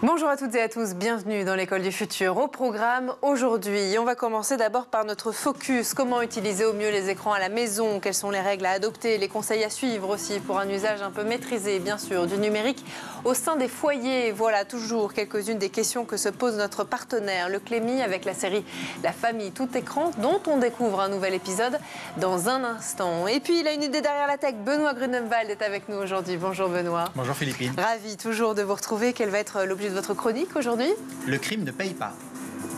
Bonjour à toutes et à tous, bienvenue dans l'école du futur. Au programme aujourd'hui, on va commencer d'abord par notre focus. Comment utiliser au mieux les écrans à la maison? Quelles sont les règles à adopter? Les conseils à suivre aussi pour un usage un peu maîtrisé, bien sûr, du numérique au sein des foyers. Voilà toujours quelques-unes des questions que se pose notre partenaire, le Clémy, avec la série La famille tout écran, dont on découvre un nouvel épisode dans un instant. Et puis, il a une idée derrière la tech. Benoît Grunewald est avec nous aujourd'hui. Bonjour Benoît. Bonjour Philippine. Ravi toujours de vous retrouver. Quel va être l'objet de votre chronique aujourd'hui? Le crime ne paye pas.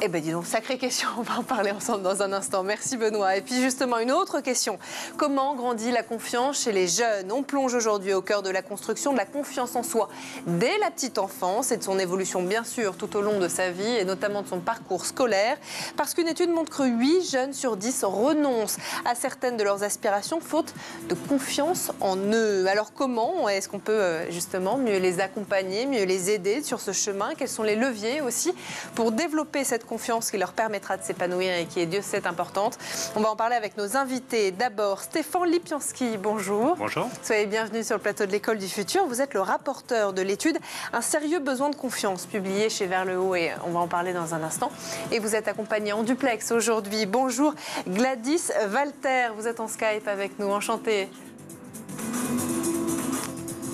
Eh bien, dis donc, sacrée question, on va en parler ensemble dans un instant. Merci Benoît. Et puis justement, une autre question. Comment grandit la confiance chez les jeunes? On plonge aujourd'hui au cœur de la construction de la confiance en soi dès la petite enfance et de son évolution, bien sûr, tout au long de sa vie et notamment de son parcours scolaire. Parce qu'une étude montre que 8 jeunes sur 10 renoncent à certaines de leurs aspirations faute de confiance en eux. Alors comment est-ce qu'on peut justement mieux les accompagner, mieux les aider sur ce chemin? Quels sont les leviers aussi pour développer cette confiance qui leur permettra de s'épanouir et qui est, Dieu sait, importante? On va en parler avec nos invités. D'abord, Stéphane Lipianski, bonjour. Bonjour. Soyez bienvenue sur le plateau de l'École du Futur. Vous êtes le rapporteur de l'étude Un sérieux besoin de confiance, publiée chez Vers le Haut, et on va en parler dans un instant. Et vous êtes accompagné en duplex aujourd'hui. Bonjour Gladys Walter, vous êtes en Skype avec nous, enchantée.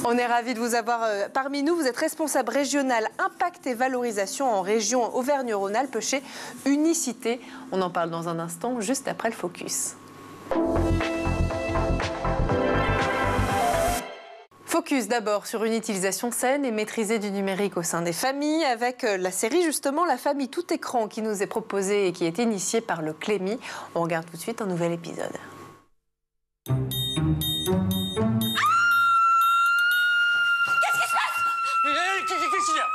On est ravis de vous avoir parmi nous. Vous êtes responsable régional impact et valorisation en région Auvergne-Rhône-Alpes chez Unicité. On en parle dans un instant, juste après le focus. Focus d'abord sur une utilisation saine et maîtrisée du numérique au sein des familles avec la série justement La famille tout écran qui nous est proposée et qui est initiée par le Clémy. On regarde tout de suite un nouvel épisode. Qu'est-ce qu'il y a?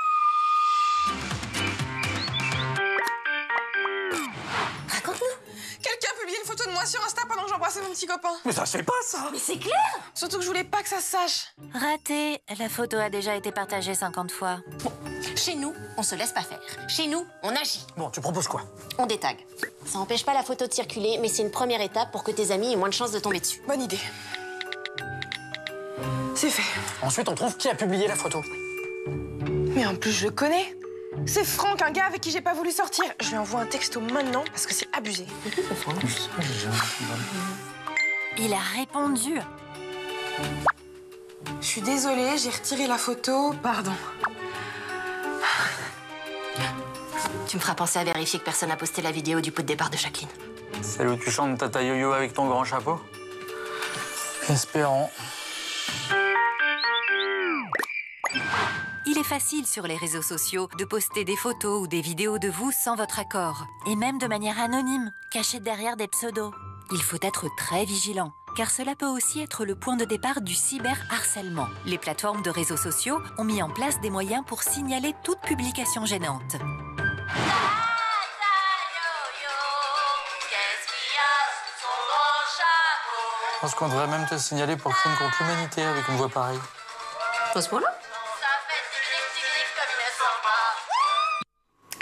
Raconte-nous. Quelqu'un a publié une photo de moi sur Insta pendant que j'embrassais mon petit copain. Mais ça se fait pas, ça. Mais c'est clair. Surtout que je voulais pas que ça se sache. Raté. La photo a déjà été partagée 50 fois. Bon, chez nous, on se laisse pas faire. Chez nous, on agit. Bon, tu proposes quoi? On détague. Ça empêche pas la photo de circuler, mais c'est une première étape pour que tes amis aient moins de chances de tomber dessus. Bonne idée. C'est fait. Ensuite, on trouve qui a publié la photo. Mais en plus, je le connais. C'est Franck, un gars avec qui j'ai pas voulu sortir. Je lui envoie un texto maintenant parce que c'est abusé. Il a répondu. Je suis désolée, j'ai retiré la photo. Pardon. Tu me feras penser à vérifier que personne n'a posté la vidéo du pot de départ de Jacqueline. Celle où tu chantes Tata Yo-Yo avec ton grand chapeau? Espérons. Il est facile sur les réseaux sociaux de poster des photos ou des vidéos de vous sans votre accord, et même de manière anonyme, cachée derrière des pseudos. Il faut être très vigilant, car cela peut aussi être le point de départ du cyberharcèlement. Les plateformes de réseaux sociaux ont mis en place des moyens pour signaler toute publication gênante. Je pense qu'on devrait même te signaler pour crime contre l'humanité avec une voix pareille. À ce point-là?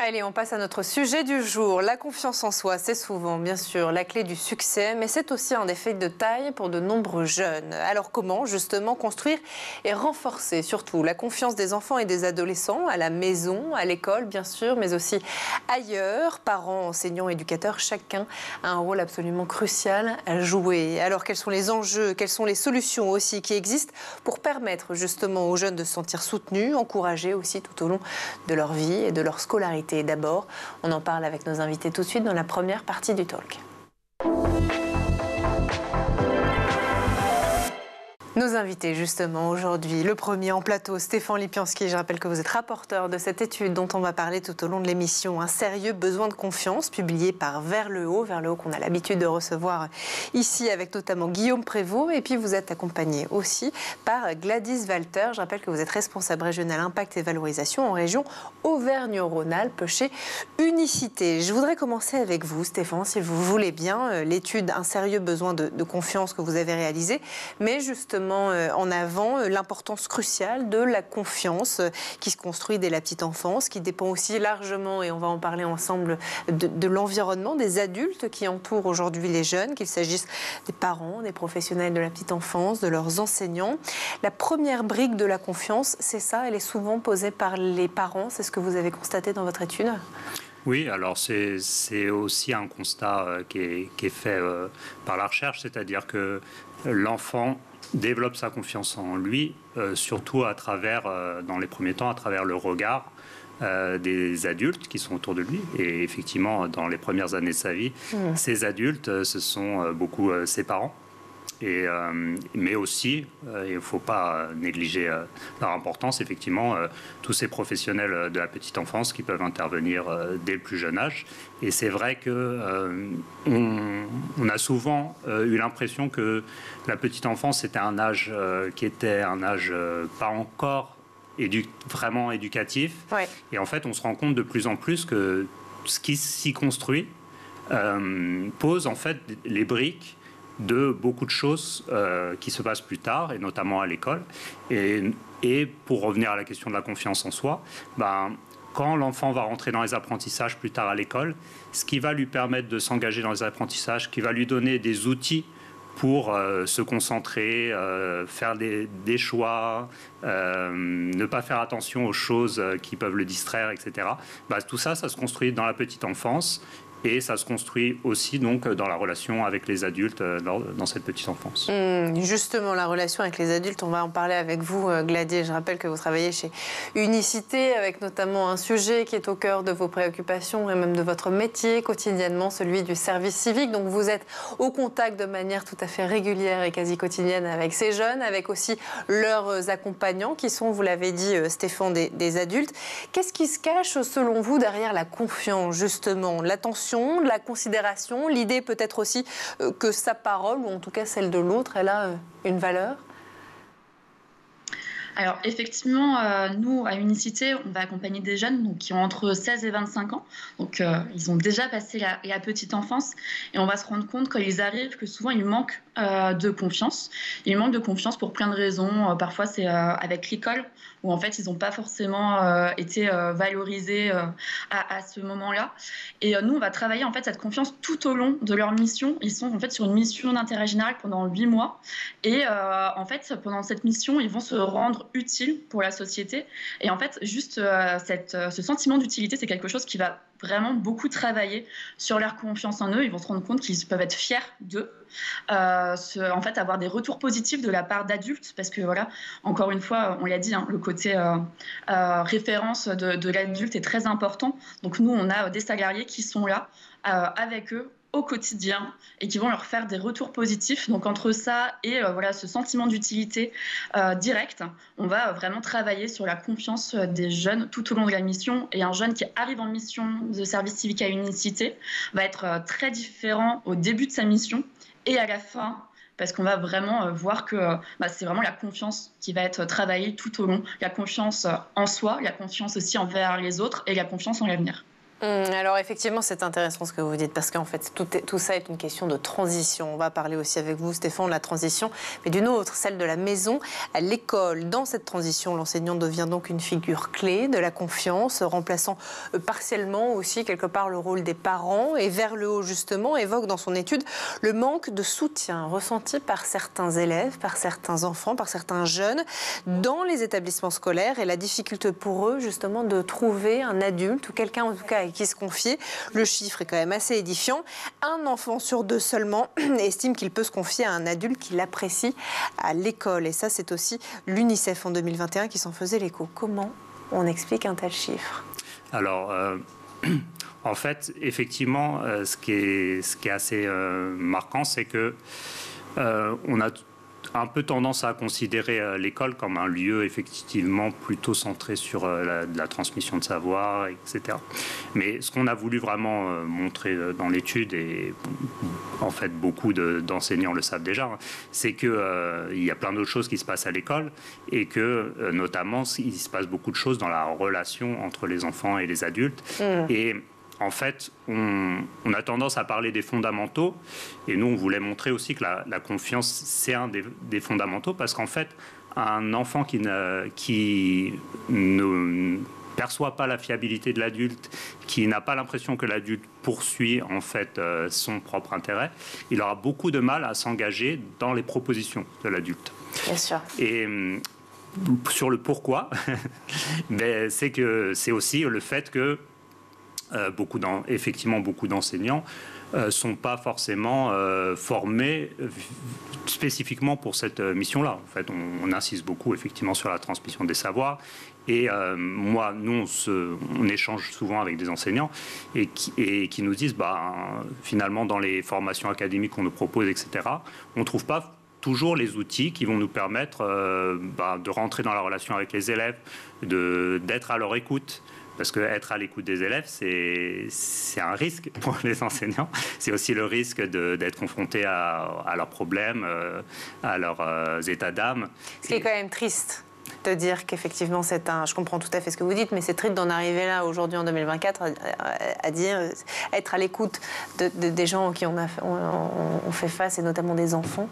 Allez, on passe à notre sujet du jour. La confiance en soi, c'est souvent, bien sûr, la clé du succès, mais c'est aussi un défi de taille pour de nombreux jeunes. Alors comment, justement, construire et renforcer, surtout, la confiance des enfants et des adolescents, à la maison, à l'école, bien sûr, mais aussi ailleurs. Parents, enseignants, éducateurs, chacun a un rôle absolument crucial à jouer. Alors, quels sont les enjeux, quelles sont les solutions aussi qui existent pour permettre, justement, aux jeunes de se sentir soutenus, encouragés aussi tout au long de leur vie et de leur scolarité? Et d'abord, on en parle avec nos invités tout de suite dans la première partie du talk. Nos invités, justement, aujourd'hui, le premier en plateau, Stéphane Lipianski. Je rappelle que vous êtes rapporteur de cette étude dont on va parler tout au long de l'émission. Un sérieux besoin de confiance, publié par Vers le Haut qu'on a l'habitude de recevoir ici, avec notamment Guillaume Prévost. Et puis, vous êtes accompagné aussi par Gladys Walter. Je rappelle que vous êtes responsable régional impact et valorisation en région Auvergne-Rhône-Alpes chez Unicité. Je voudrais commencer avec vous, Stéphane, si vous voulez bien, l'étude Un sérieux besoin de confiance que vous avez réalisée. Mais justement, vraiment en avant l'importance cruciale de la confiance qui se construit dès la petite enfance, qui dépend aussi largement, et on va en parler ensemble, de l'environnement, des adultes qui entourent aujourd'hui les jeunes, qu'il s'agisse des parents, des professionnels de la petite enfance, de leurs enseignants. La première brique de la confiance, c'est ça, elle est souvent posée par les parents, c'est ce que vous avez constaté dans votre étude ? Oui, alors c'est aussi un constat qui est fait par la recherche, c'est-à-dire que l'enfant développe sa confiance en lui, surtout à travers, dans les premiers temps, à travers le regard des adultes qui sont autour de lui. Et effectivement, dans les premières années de sa vie, ces adultes, ce sont beaucoup ses parents. Mais aussi, il ne faut pas négliger leur importance, effectivement, tous ces professionnels de la petite enfance qui peuvent intervenir dès le plus jeune âge. Et c'est vrai qu'on a souvent eu l'impression que la petite enfance était un âge qui était un âge pas encore vraiment éducatif. Ouais. Et en fait, on se rend compte de plus en plus que ce qui s'y construit pose en fait les briques de beaucoup de choses qui se passent plus tard, et notamment à l'école. Et pour revenir à la question de la confiance en soi, quand l'enfant va rentrer dans les apprentissages plus tard à l'école, ce qui va lui permettre de s'engager dans les apprentissages, qui va lui donner des outils pour se concentrer, faire des choix, ne pas faire attention aux choses qui peuvent le distraire, etc. Tout ça, ça se construit dans la petite enfance. Et ça se construit aussi donc dans la relation avec les adultes dans cette petite enfance. Justement, la relation avec les adultes, on va en parler avec vous, Gladys. Je rappelle que vous travaillez chez Unicité, avec notamment un sujet qui est au cœur de vos préoccupations et même de votre métier quotidiennement, celui du service civique. Donc vous êtes au contact de manière tout à fait régulière et quasi quotidienne avec ces jeunes, avec aussi leurs accompagnants qui sont, vous l'avez dit Stéphane, des adultes. Qu'est-ce qui se cache selon vous derrière la confiance, justement, l'attention, de la considération, l'idée peut-être aussi que sa parole, ou en tout cas celle de l'autre, elle a une valeur ? Alors effectivement, nous, à Unicité, on va accompagner des jeunes donc, qui ont entre 16 et 25 ans. Donc ils ont déjà passé la petite enfance. Et on va se rendre compte quand ils arrivent que souvent ils manquent de confiance. Ils manquent de confiance pour plein de raisons. Parfois c'est avec l'école, où en fait ils n'ont pas forcément été valorisés à ce moment-là. Et nous, on va travailler en fait cette confiance tout au long de leur mission. Ils sont en fait sur une mission d'intérêt général pendant 8 mois. Et en fait, pendant cette mission, ils vont se rendre utiles pour la société. Et en fait, juste ce sentiment d'utilité, c'est quelque chose qui va vraiment beaucoup travailler sur leur confiance en eux. Ils vont se rendre compte qu'ils peuvent être fiers d'eux. En fait, avoir des retours positifs de la part d'adultes, parce que voilà, encore une fois, on l'a dit, le côté référence de l'adulte est très important. Donc nous, on a des salariés qui sont là avec eux au quotidien et qui vont leur faire des retours positifs. Donc entre ça et voilà, ce sentiment d'utilité directe, on va vraiment travailler sur la confiance des jeunes tout au long de la mission. Et un jeune qui arrive en mission de service civique à Unicité va être très différent au début de sa mission et à la fin, parce qu'on va vraiment voir que c'est vraiment la confiance qui va être travaillée tout au long. La confiance en soi, la confiance aussi envers les autres et la confiance en l'avenir. Alors effectivement, c'est intéressant ce que vous dites, parce qu'en fait, tout ça est une question de transition. On va parler aussi avec vous, Stéphane, de la transition, mais d'une autre, celle de la maison à l'école. Dans cette transition, l'enseignant devient donc une figure clé de la confiance, remplaçant partiellement aussi quelque part le rôle des parents, et vers le haut justement, évoque dans son étude le manque de soutien ressenti par certains élèves, par certains enfants, par certains jeunes dans les établissements scolaires, et la difficulté pour eux justement de trouver un adulte ou quelqu'un en tout cas qui se confier. Le chiffre est quand même assez édifiant. Un enfant sur 2 seulement estime qu'il peut se confier à un adulte qui l'apprécie à l'école. Et ça, c'est aussi l'UNICEF en 2021 qui s'en faisait l'écho. Comment on explique un tel chiffre ? Alors, en fait, effectivement, ce qui est assez marquant, c'est que on a un peu tendance à considérer l'école comme un lieu effectivement plutôt centré sur la transmission de savoir, etc. Mais ce qu'on a voulu vraiment montrer dans l'étude, et en fait beaucoup d'enseignants le savent déjà, c'est qu'il y a plein d'autres choses qui se passent à l'école, et que notamment il se passe beaucoup de choses dans la relation entre les enfants et les adultes. Et en fait, on a tendance à parler des fondamentaux, et nous, on voulait montrer aussi que la confiance, c'est un des fondamentaux, parce qu'en fait, un enfant qui ne perçoit pas la fiabilité de l'adulte, qui n'a pas l'impression que l'adulte poursuit en fait son propre intérêt, il aura beaucoup de mal à s'engager dans les propositions de l'adulte. Bien sûr. Et sur le pourquoi, ben, c'est aussi le fait que effectivement beaucoup d'enseignants sont pas forcément formés spécifiquement pour cette mission-là. En fait, on insiste beaucoup effectivement sur la transmission des savoirs. Et nous, on échange souvent avec des enseignants et qui nous disent, finalement, dans les formations académiques qu'on nous propose, etc., on ne trouve pas toujours les outils qui vont nous permettre de rentrer dans la relation avec les élèves, d'être à leur écoute. Parce qu'être à l'écoute des élèves, c'est un risque pour les enseignants. C'est aussi le risque d'être confronté à leurs problèmes, à leurs états d'âme. Ce qui est quand même triste de dire qu'effectivement, je comprends tout à fait ce que vous dites, mais c'est triste d'en arriver là, aujourd'hui, en 2024, à dire, être à l'écoute des gens qui on fait face, et notamment des enfants.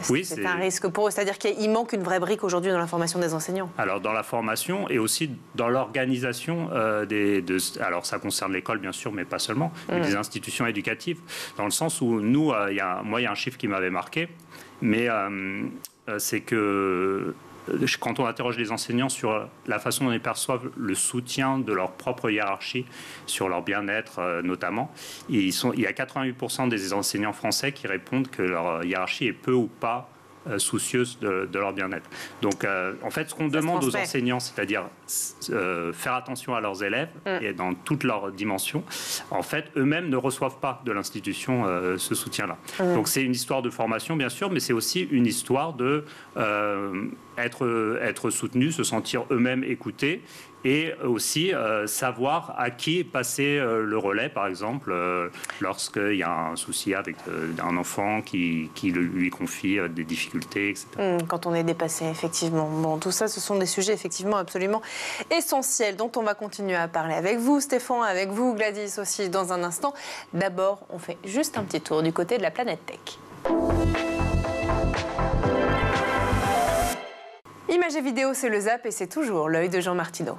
C'est un risque pour eux. C'est-à-dire qu'il manque une vraie brique aujourd'hui dans la formation des enseignants. Alors, dans la formation et aussi dans l'organisation alors, ça concerne l'école, bien sûr, mais pas seulement, mais des institutions éducatives, dans le sens où nous, il y a un chiffre qui m'avait marqué, mais c'est que quand on interroge les enseignants sur la façon dont ils perçoivent le soutien de leur propre hiérarchie, sur leur bien-être notamment, il y a 88% des enseignants français qui répondent que leur hiérarchie est peu ou pas soucieuse de leur bien-être. Donc, en fait, ce qu'on demande aux enseignants, c'est-à-dire faire attention à leurs élèves et dans toutes leurs dimensions, en fait, eux-mêmes ne reçoivent pas de l'institution ce soutien-là. Donc, c'est une histoire de formation, bien sûr, mais c'est aussi une histoire de être soutenu, se sentir eux-mêmes écoutés, et aussi savoir à qui passer le relais, par exemple, lorsqu'il y a un souci avec un enfant qui lui confie des difficultés, etc. Quand on est dépassé, effectivement. Bon, tout ça, ce sont des sujets effectivement absolument essentiels dont on va continuer à parler avec vous, Stéphane, avec vous, Gladys aussi, dans un instant. D'abord, on fait juste un petit tour du côté de la planète tech. Images et vidéos, c'est le Zap et c'est toujours l'œil de Jean Martineau.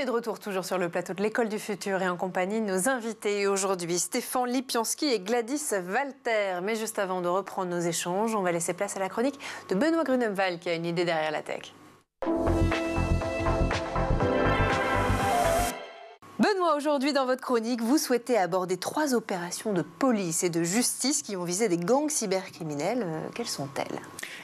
est de retour toujours sur le plateau de l'École du Futur et en compagnie de nos invités aujourd'hui, Stéphane Lipiansky et Gladys Walter. Mais juste avant de reprendre nos échanges, on va laisser place à la chronique de Benoît Gruneval qui a une idée derrière la tech. Benoît, aujourd'hui dans votre chronique, vous souhaitez aborder 3 opérations de police et de justice qui ont visé des gangs cybercriminels. Quelles sont-elles ?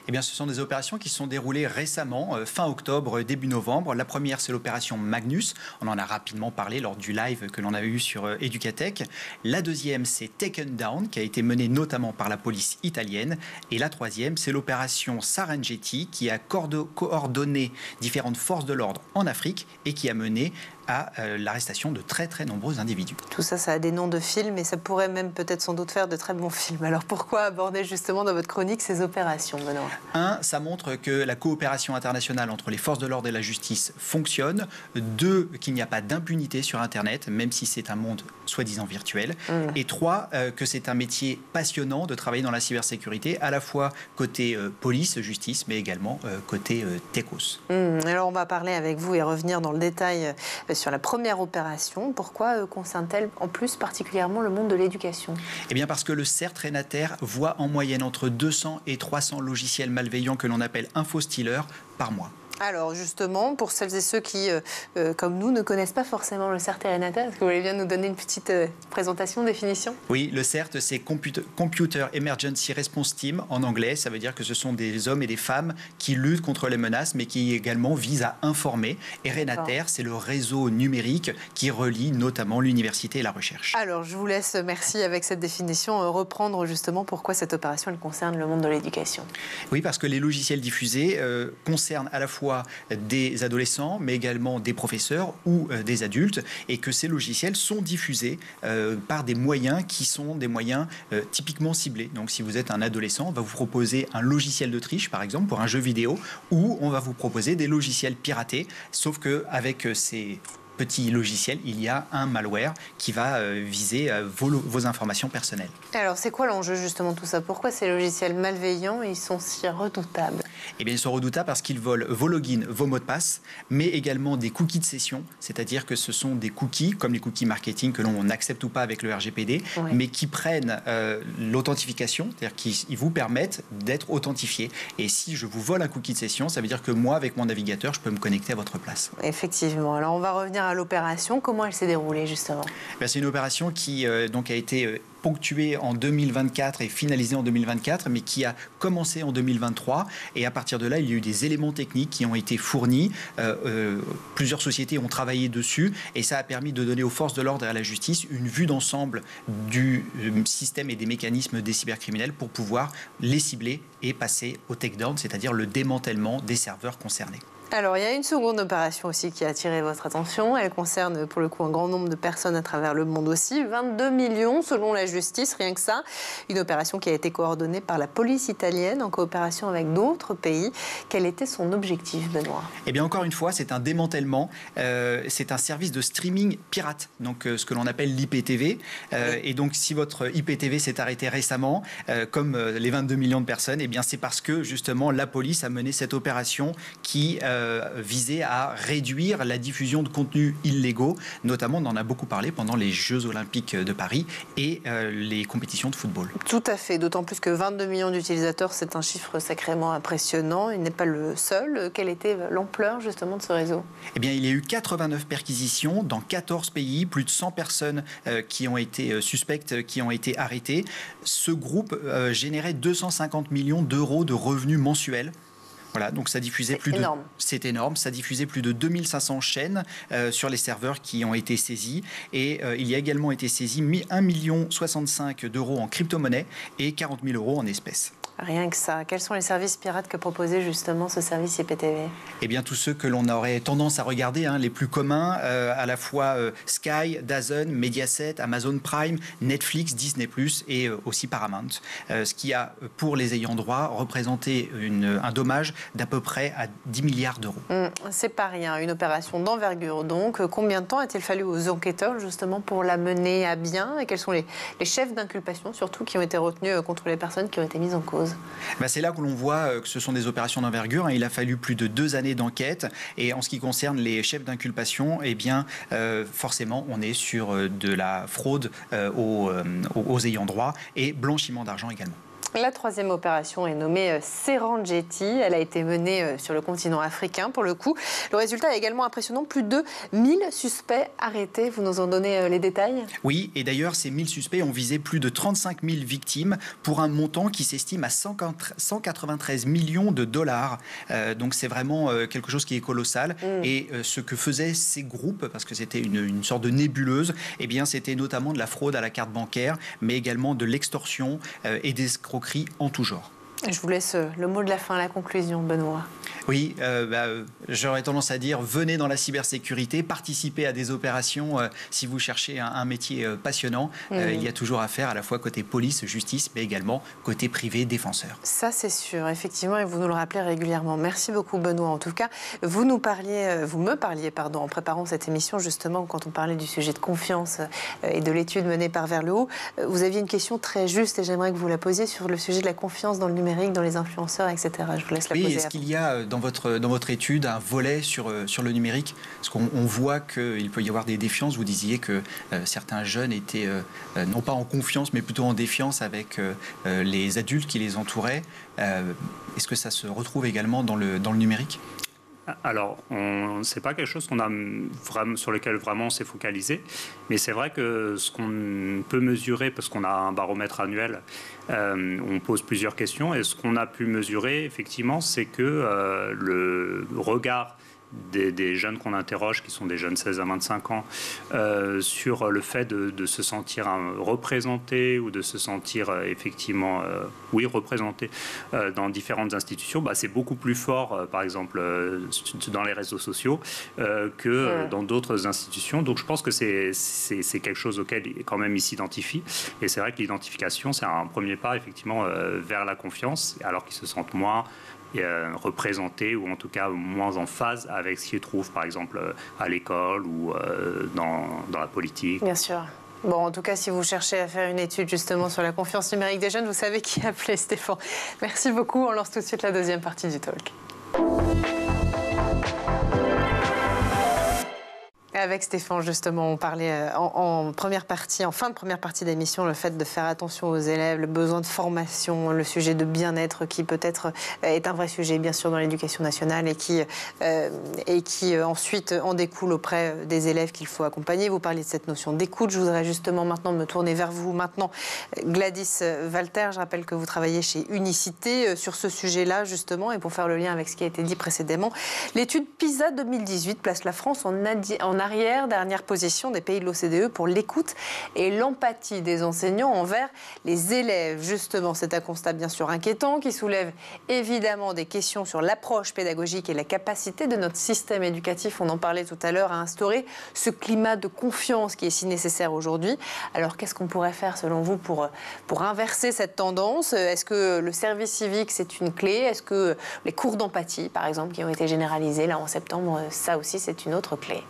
Eh bien, ce sont des opérations qui se sont déroulées récemment, fin octobre, début novembre. La première, c'est l'opération Magnus. On en a rapidement parlé lors du live que l'on avait eu sur Educatech. La deuxième, c'est Taken Down, qui a été menée notamment par la police italienne. Et la troisième, c'est l'opération Serengeti, qui a coordonné différentes forces de l'ordre en Afrique et qui a mené à l'arrestation de très très nombreux individus. Tout ça, ça a des noms de films et ça pourrait même peut-être sans doute faire de très bons films. Alors pourquoi aborder justement dans votre chronique ces opérations, Benoît ? 1, ça montre que la coopération internationale entre les forces de l'ordre et la justice fonctionne. 2, qu'il n'y a pas d'impunité sur Internet, même si c'est un monde soi-disant virtuel. Et 3, que c'est un métier passionnant de travailler dans la cybersécurité, à la fois côté police, justice, mais également côté techos. Alors on va parler avec vous et revenir dans le détail sur la première opération. Pourquoi concerne-t-elle en plus particulièrement le monde de l'éducation ? Eh bien parce que le CERT Renater voit en moyenne entre 200 et 300 logiciels malveillants que l'on appelle infostealers par mois. Alors justement, pour celles et ceux qui, comme nous, ne connaissent pas forcément le CERT Renater, est-ce que vous voulez bien nous donner une petite présentation, définition ? Oui, le CERT, c'est Computer Emergency Response Team en anglais. Ça veut dire que ce sont des hommes et des femmes qui luttent contre les menaces, mais qui également visent à informer. Et Renater, c'est le réseau numérique qui relie notamment l'université et la recherche. Alors, je vous laisse, merci, avec cette définition, reprendre justement pourquoi cette opération elle concerne le monde de l'éducation. Oui, parce que les logiciels diffusés concernent à la fois des adolescents, mais également des professeurs ou des adultes, et que ces logiciels sont diffusés par des moyens qui sont des moyens typiquement ciblés. Donc si vous êtes un adolescent, on va vous proposer un logiciel de triche, par exemple, pour un jeu vidéo, ou on va vous proposer des logiciels piratés, sauf qu'avec ces petits logiciels, il y a un malware qui va viser vos informations personnelles. Alors, c'est quoi l'enjeu justement de tout ça ? Pourquoi ces logiciels malveillants, ils sont si redoutables ? Eh bien, ils sont redoutables parce qu'ils volent vos logins, vos mots de passe, mais également des cookies de session, c'est-à-dire que ce sont des cookies, comme les cookies marketing que l'on n'accepte ou pas avec le RGPD, mais qui prennent l'authentification, c'est-à-dire qu'ils vous permettent d'être authentifié. Et si je vous vole un cookie de session, ça veut dire que moi, avec mon navigateur, je peux me connecter à votre place. Effectivement. Alors, on va revenir à l'opération. Comment elle s'est déroulée, justement ? C'est une opération qui donc a été ponctuée en 2024 et finalisée en 2024, mais qui a commencé en 2023. Et à partir de là, il y a eu des éléments techniques qui ont été fournis. Plusieurs sociétés ont travaillé dessus et ça a permis de donner aux forces de l'ordre et à la justice une vue d'ensemble du système et des mécanismes des cybercriminels pour pouvoir les cibler et passer au takedown, c'est-à-dire le démantèlement des serveurs concernés. Alors, il y a une seconde opération aussi qui a attiré votre attention. Elle concerne pour le coup un grand nombre de personnes à travers le monde aussi. 22 millions selon la justice, rien que ça. Une opération qui a été coordonnée par la police italienne en coopération avec d'autres pays. Quel était son objectif, Benoît ? Eh bien, encore une fois, c'est un démantèlement. C'est un service de streaming pirate, donc ce que l'on appelle l'IPTV. Et donc, si votre IPTV s'est arrêté récemment, comme les 22 millions de personnes, eh bien, c'est parce que justement la police a mené cette opération qui visait à réduire la diffusion de contenus illégaux. Notamment, on en a beaucoup parlé pendant les Jeux Olympiques de Paris et les compétitions de football. Tout à fait, d'autant plus que 22 millions d'utilisateurs, c'est un chiffre sacrément impressionnant. Il n'est pas le seul. Quelle était l'ampleur justement de ce réseau ? Eh bien, il y a eu 89 perquisitions dans 14 pays, plus de 100 personnes qui ont été suspectes, qui ont été arrêtées. Ce groupe générait 250 millions d'euros de revenus mensuels. Voilà, donc ça diffusait c'est énorme, ça diffusait plus de 2500 chaînes sur les serveurs qui ont été saisis et il y a également été saisi 1,65 million d'euros en crypto-monnaie et 40 000 euros en espèces. Rien que ça. Quels sont les services pirates que proposait justement ce service IPTV ? Eh bien, tous ceux que l'on aurait tendance à regarder, les plus communs, à la fois Sky, DAZN, Mediaset, Amazon Prime, Netflix, Disney+, et aussi Paramount. Ce qui a, pour les ayants droit, représenté un dommage d'à peu près à 10 milliards d'euros. C'est pas rien, une opération d'envergure donc. Combien de temps a-t-il fallu aux enquêteurs justement pour la mener à bien ? Et quels sont les chefs d'inculpation surtout qui ont été retenus contre les personnes qui ont été mises en cause ? chose? C'est là que l'on voit que ce sont des opérations d'envergure. Il a fallu plus de 2 années d'enquête. Et en ce qui concerne les chefs d'inculpation, forcément, on est sur de la fraude aux ayants droit et blanchiment d'argent également. La 3e opération est nommée Serengeti. Elle a été menée sur le continent africain, pour le coup. Le résultat est également impressionnant. Plus de 1000 suspects arrêtés. Vous nous en donnez les détails? Oui, et d'ailleurs, ces 1000 suspects ont visé plus de 35 000 victimes pour un montant qui s'estime à 193 millions de dollars. Donc, c'est vraiment quelque chose qui est colossal. Et ce que faisaient ces groupes, parce que c'était une sorte de nébuleuse, c'était notamment de la fraude à la carte bancaire, mais également de l'extorsion et des escroqueries en tout genre. Je vous laisse le mot de la fin, la conclusion, Benoît. Oui, j'aurais tendance à dire, venez dans la cybersécurité, participez à des opérations si vous cherchez un métier passionnant. Il y a toujours à faire, à la fois côté police, justice, mais également côté privé, défenseur. Ça, c'est sûr, effectivement, et vous nous le rappelez régulièrement. Merci beaucoup, Benoît. En tout cas, vous me parliez, en préparant cette émission, justement, quand on parlait du sujet de confiance et de l'étude menée par Vers le Haut. Vous aviez une question très juste, et j'aimerais que vous la posiez sur le sujet de la confiance dans le numérique, dans les influenceurs, etc. Je vous laisse la poser. Oui, est-ce qu'il y a dans votre étude un volet sur le numérique? Parce qu'on voit qu'il peut y avoir des défiances. Vous disiez que certains jeunes étaient non pas en confiance, mais plutôt en défiance avec les adultes qui les entouraient. Est-ce que ça se retrouve également dans le numérique? Alors, c'est pas quelque chose sur lequel vraiment on s'est focalisé, mais c'est vrai que ce qu'on peut mesurer, parce qu'on a un baromètre annuel, on pose plusieurs questions, et ce qu'on a pu mesurer, effectivement, c'est que le regard des jeunes qu'on interroge, qui sont des jeunes 16 à 25 ans, sur le fait de se sentir représentés ou de se sentir effectivement, représentés dans différentes institutions, c'est beaucoup plus fort, par exemple, dans les réseaux sociaux que dans d'autres institutions. Donc je pense que c'est quelque chose auquel quand même ils s'identifient. Et c'est vrai que l'identification, c'est un premier pas, effectivement, vers la confiance, alors qu'ils se sentent moins représentés ou en tout cas moins en phase avec ce qu'ils trouvent par exemple à l'école ou dans la politique. Bien sûr. Bon, en tout cas, si vous cherchez à faire une étude justement sur la confiance numérique des jeunes, vous savez qui appeler, Stéphane. Merci beaucoup. On lance tout de suite la 2e partie du talk. Avec Stéphane, justement, on parlait en fin de première partie d'émission, le fait de faire attention aux élèves, le besoin de formation, le sujet de bien-être qui peut-être est un vrai sujet, bien sûr, dans l'éducation nationale et qui ensuite en découle auprès des élèves qu'il faut accompagner. Vous parliez de cette notion d'écoute. Je voudrais justement maintenant me tourner vers vous. Maintenant, Gladys Walter, je rappelle que vous travaillez chez Unicité sur ce sujet-là, justement, et pour faire le lien avec ce qui a été dit précédemment. L'étude PISA 2018 place la France en dernière position des pays de l'OCDE pour l'écoute et l'empathie des enseignants envers les élèves. Justement, c'est un constat bien sûr inquiétant qui soulève évidemment des questions sur l'approche pédagogique et la capacité de notre système éducatif, on en parlait tout à l'heure, à instaurer ce climat de confiance qui est si nécessaire aujourd'hui. Alors, qu'est-ce qu'on pourrait faire selon vous pour inverser cette tendance? Est-ce que le service civique, c'est une clé? Est-ce que les cours d'empathie, par exemple, qui ont été généralisés là en septembre, ça aussi, c'est une autre clé?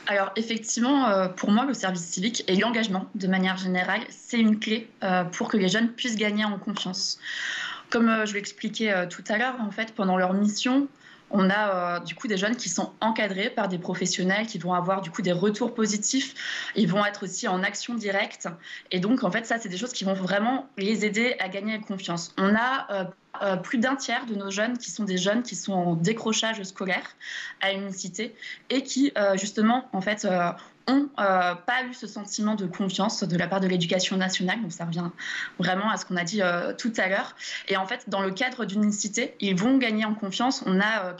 Alors effectivement, pour moi, le service civique et l'engagement, de manière générale, c'est une clé pour que les jeunes puissent gagner en confiance. Comme je l'expliquais tout à l'heure, en fait, pendant leur mission, on a du coup des jeunes qui sont encadrés par des professionnels qui vont avoir du coup des retours positifs. Ils vont être aussi en action directe. Et donc, en fait, ça, c'est des choses qui vont vraiment les aider à gagner en confiance. On a plus d'un tiers de nos jeunes qui sont des jeunes qui sont en décrochage scolaire à Unicité et qui, justement, en fait, n'ont pas eu ce sentiment de confiance de la part de l'éducation nationale. Donc ça revient vraiment à ce qu'on a dit tout à l'heure. Et en fait, dans le cadre d'Unicité, ils vont gagner en confiance. On a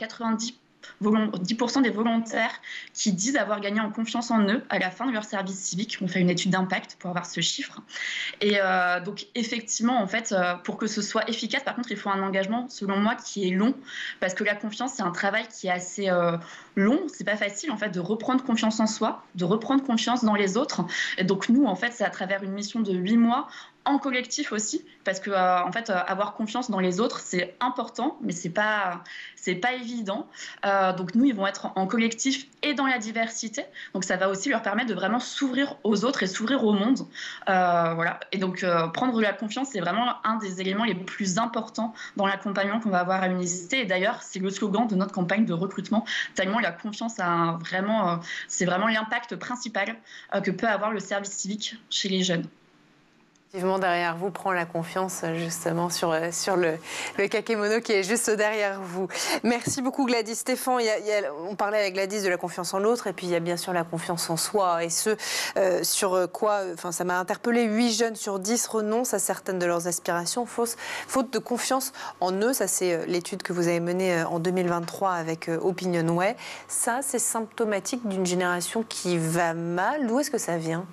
10% des volontaires qui disent avoir gagné en confiance en eux à la fin de leur service civique. On fait une étude d'impact pour avoir ce chiffre. Et donc, effectivement, en fait, pour que ce soit efficace, par contre, il faut un engagement, selon moi, qui est long. Parce que la confiance, c'est un travail qui est assez long. C'est pas facile, en fait, de reprendre confiance en soi, de reprendre confiance dans les autres. Et donc, nous, en fait, c'est à travers une mission de 8 mois en collectif aussi, parce que en fait, avoir confiance dans les autres, c'est important, mais c'est pas évident. Donc nous, ils vont être en collectif et dans la diversité. Donc ça va aussi leur permettre de vraiment s'ouvrir aux autres et s'ouvrir au monde. Voilà. Et donc prendre la confiance, c'est vraiment un des éléments les plus importants dans l'accompagnement qu'on va avoir à Unicité. Et d'ailleurs, c'est le slogan de notre campagne de recrutement, tellement la confiance a vraiment, c'est vraiment l'impact principal que peut avoir le service civique chez les jeunes. Effectivement, derrière vous prend la confiance justement sur le kakémono qui est juste derrière vous. Merci beaucoup Gladys. Stéphane, on parlait avec Gladys de la confiance en l'autre et puis il y a bien sûr la confiance en soi et sur quoi, ça m'a interpellé, 8 jeunes sur 10 renoncent à certaines de leurs aspirations faute de confiance en eux. Ça c'est l'étude que vous avez menée en 2023 avec Opinionway. Ça c'est symptomatique d'une génération qui va mal. D'où est-ce que ça vient ?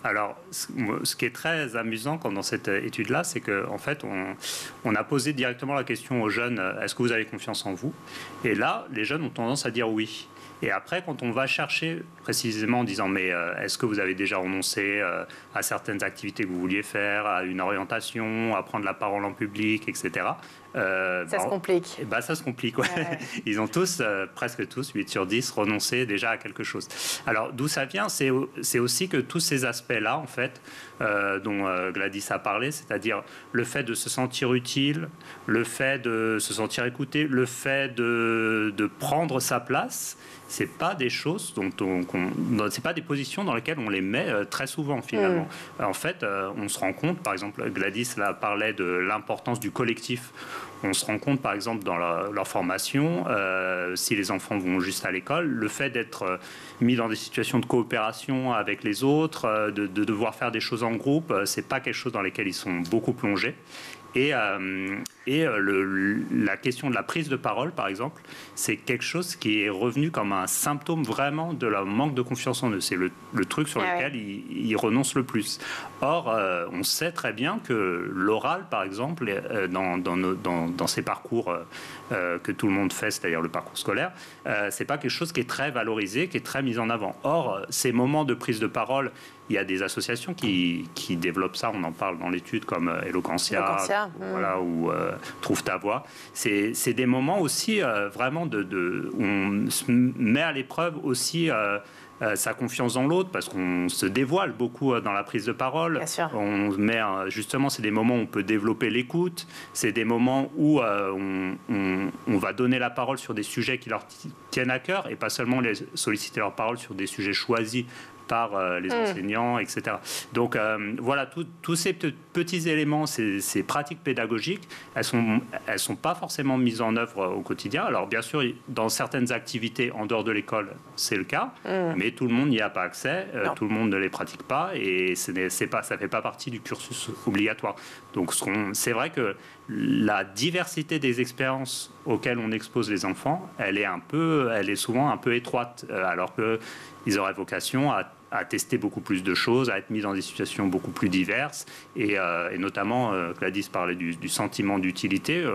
Alors, ce qui est très amusant dans cette étude-là, c'est qu'en fait, on a posé directement la question aux jeunes, est-ce que vous avez confiance en vous ? Et là, les jeunes ont tendance à dire oui. Et après, quand on va chercher précisément en disant mais est-ce que vous avez déjà renoncé à certaines activités que vous vouliez faire, à une orientation, à prendre la parole en public, etc. Ça se complique. Ça se complique, ouais. Ouais. Ils ont tous, presque tous, 8 sur 10, renoncé déjà à quelque chose. Alors, d'où ça vient ? C'est aussi que tous ces aspects-là, en fait, dont Gladys a parlé, c'est-à-dire le fait de se sentir utile, le fait de se sentir écouté, le fait de prendre sa place, c'est pas des choses c'est pas des positions dans lesquelles on les met très souvent finalement. En fait, on se rend compte, par exemple, Gladys là parlait de l'importance du collectif. On se rend compte, par exemple, dans leur formation, si les enfants vont juste à l'école, le fait d'être mis dans des situations de coopération avec les autres, de devoir faire des choses en groupe, c'est pas quelque chose dans lesquelles ils sont beaucoup plongés. Et la question de la prise de parole, par exemple, c'est quelque chose qui est revenu comme un symptôme vraiment de leur manque de confiance en eux. C'est le truc sur lequel ils renoncent le plus. Or, on sait très bien que l'oral, par exemple, dans ces parcours que tout le monde fait, c'est-à-dire le parcours scolaire, c'est pas quelque chose qui est très valorisé, qui est très mis en avant. Or, ces moments de prise de parole, il y a des associations qui développent ça, on en parle dans l'étude, comme Eloquentia, voilà, ou Trouve ta voix. C'est des moments aussi vraiment où on se met à l'épreuve aussi sa confiance dans l'autre, parce qu'on se dévoile beaucoup dans la prise de parole. On met justement, c'est des moments où on peut développer l'écoute, c'est des moments où on va donner la parole sur des sujets qui leur tiennent à cœur, et pas seulement solliciter leur parole sur des sujets choisis par les enseignants, etc. Donc voilà, tous ces petits éléments, ces pratiques pédagogiques, elles sont pas forcément mises en œuvre au quotidien. Alors bien sûr, dans certaines activités en dehors de l'école, c'est le cas, mais tout le monde n'y a pas accès, tout le monde ne les pratique pas, et ça fait pas partie du cursus obligatoire. Donc c'est vrai que la diversité des expériences auxquelles on expose les enfants, elle est souvent un peu étroite, alors qu'ils auraient vocation à tester beaucoup plus de choses, à être mis dans des situations beaucoup plus diverses, et notamment, Gladys parlait du sentiment d'utilité.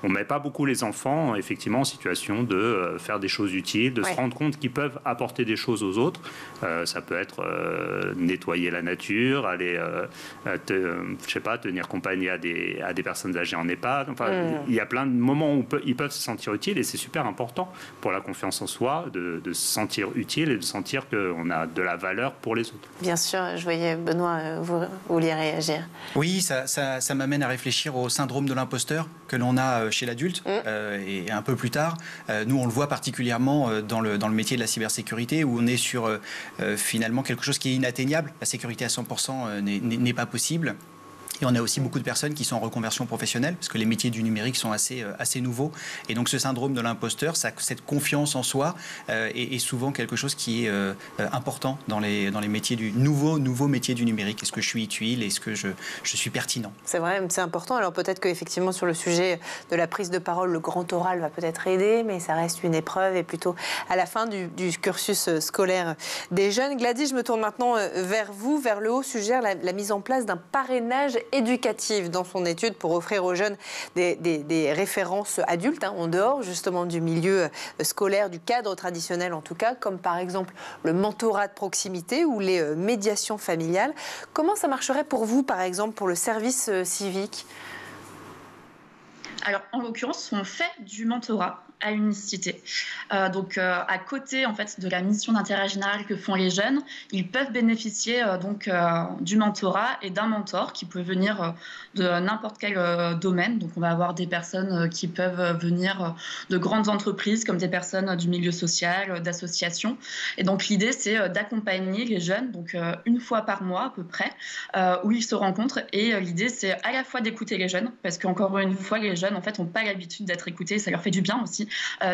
On ne met pas beaucoup les enfants, effectivement, en situation de faire des choses utiles, de se rendre compte qu'ils peuvent apporter des choses aux autres. Ça peut être nettoyer la nature, aller, tenir compagnie à des personnes âgées en EHPAD. Enfin, il y a plein de moments où ils peuvent se sentir utiles, et c'est super important pour la confiance en soi de se sentir utile et de sentir qu'on a de la valeur pour les autres. Bien sûr, je voyais Benoît, vous vouliez réagir. Oui, ça m'amène à réfléchir au syndrome de l'imposteur que l'on a chez l'adulte et un peu plus tard. Nous, on le voit particulièrement dans le métier de la cybersécurité, où on est sur finalement quelque chose qui est inatteignable. La sécurité à 100% n'est pas possible. Et on a aussi beaucoup de personnes qui sont en reconversion professionnelle, parce que les métiers du numérique sont assez nouveaux. Et donc ce syndrome de l'imposteur, cette confiance en soi est souvent quelque chose qui est important dans les métiers du nouveau métier du numérique. Est-ce que je suis utile? Est-ce que je suis pertinent? C'est vrai, c'est important. Alors peut-être qu'effectivement sur le sujet de la prise de parole, le grand oral va peut-être aider, mais ça reste une épreuve, et plutôt à la fin du cursus scolaire des jeunes. Gladys, je me tourne maintenant vers vous, vers le haut sujet, la mise en place d'un parrainage éducative dans son étude pour offrir aux jeunes des références adultes, en dehors justement du milieu scolaire, du cadre traditionnel en tout cas, comme par exemple le mentorat de proximité ou les médiations familiales. Comment ça marcherait pour vous, par exemple, pour le service civique ? Alors, en l'occurrence, on fait du mentorat à Unicité. Donc, à côté en fait, de la mission d'intérêt général que font les jeunes, ils peuvent bénéficier du mentorat et d'un mentor qui peut venir de n'importe quel domaine. Donc, on va avoir des personnes qui peuvent venir de grandes entreprises, comme des personnes du milieu social, d'associations. Et donc, l'idée, c'est d'accompagner les jeunes, donc une fois par mois à peu près, où ils se rencontrent. Et l'idée, c'est à la fois d'écouter les jeunes, parce qu'encore une fois, les jeunes en fait, n'ont pas l'habitude d'être écoutés. Ça leur fait du bien aussi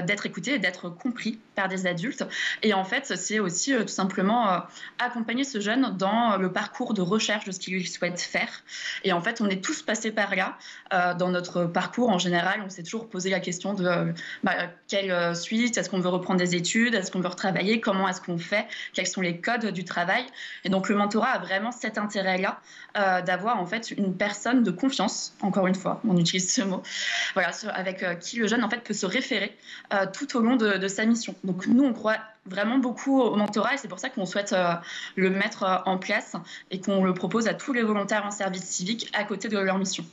d'être écoutés et d'être compris par des adultes. Et en fait, c'est aussi tout simplement accompagner ce jeune dans le parcours de recherche de ce qu'il souhaite faire. Et en fait, on est tous passés par là. Dans notre parcours, en général, on s'est toujours posé la question de quelle suite, est-ce qu'on veut reprendre des études, est-ce qu'on veut retravailler, comment est-ce qu'on fait, quels sont les codes du travail. Et donc, le mentorat a vraiment cet intérêt-là d'avoir en fait une personne de confiance, encore une fois, on utilise ce mot, voilà, avec qui le jeune en fait peut se référer tout au long de sa mission. Donc nous, on croit vraiment beaucoup au mentorat et c'est pour ça qu'on souhaite le mettre en place et qu'on le propose à tous les volontaires en service civique à côté de leur mission.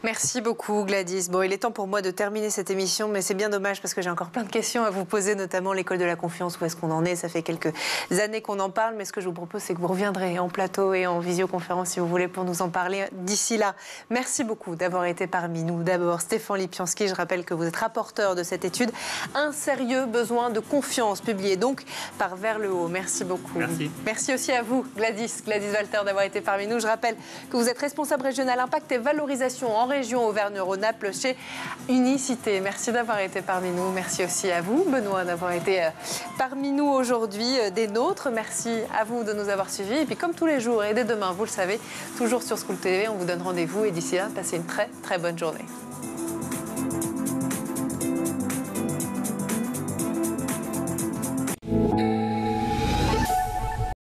Merci beaucoup Gladys. Bon, il est temps pour moi de terminer cette émission, mais c'est bien dommage parce que j'ai encore plein de questions à vous poser, notamment l'école de la confiance, où est-ce qu'on en est? Ça fait quelques années qu'on en parle, mais ce que je vous propose, c'est que vous reviendrez en plateau et en visioconférence, si vous voulez, pour nous en parler. D'ici là, merci beaucoup d'avoir été parmi nous. D'abord, Stéphane Lipiansky, je rappelle que vous êtes rapporteur de cette étude. Un sérieux besoin de confiance, publié donc par Vers le Haut. Merci beaucoup. Merci. Merci aussi à vous, Gladys Walter, d'avoir été parmi nous. Je rappelle que vous êtes responsable régional impact et valorisation en région Auvergne-Rhône-Alpes chez Unicité. Merci d'avoir été parmi nous. Merci aussi à vous, Benoît, d'avoir été parmi nous aujourd'hui, des nôtres. Merci à vous de nous avoir suivis. Et puis, comme tous les jours et dès demain, vous le savez, toujours sur School TV, on vous donne rendez-vous. Et d'ici là, passez une très, très bonne journée.